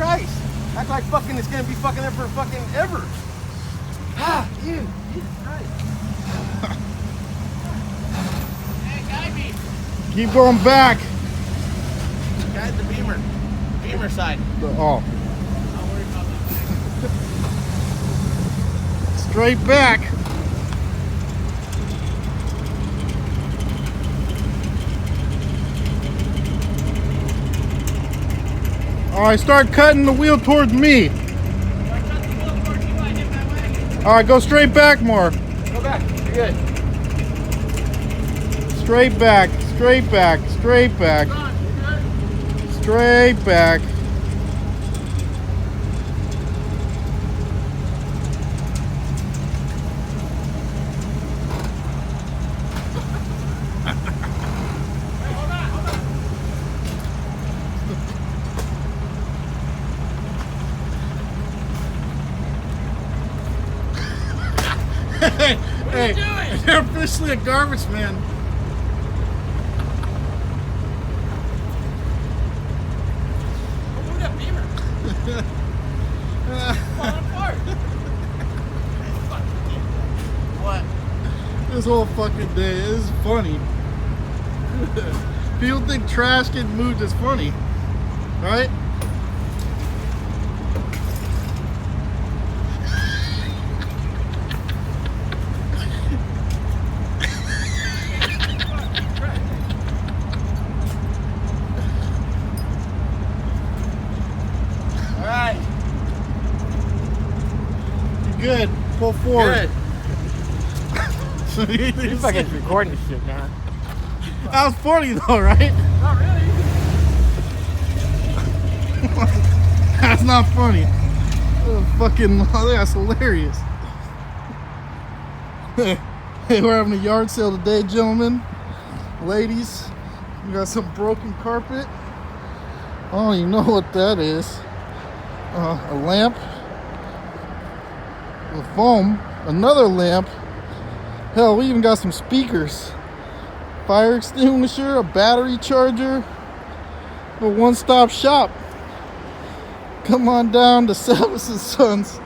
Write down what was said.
Christ. Act like fucking it's gonna be fucking there for fucking ever. Ah, dude. Jesus Christ. Hey, guide me. Keep going back. Guide the beamer. Beamer side. Oh. I'll worry about that. Straight back. Alright, start cutting the wheel towards me. Alright, go straight back more. Go back. You're good. Straight back, straight back, straight back. Straight back. Hey, you're officially a garbage man. Move that beamer. Falling apart. What? This whole fucking day is funny. People think trash getting moved is funny, right? Alright. Good. Pull forward. Good. You're fucking recording this shit, man. That was funny though, right? Not really. That's not funny. That's hilarious. Hey, we're having a yard sale today, gentlemen, ladies. We got some broken carpet. I don't even know what that is. A lamp, a foam, another lamp. Hell, we even got some speakers, fire extinguisher, a battery charger, a one-stop shop. Come on down to Sabbas N Sons.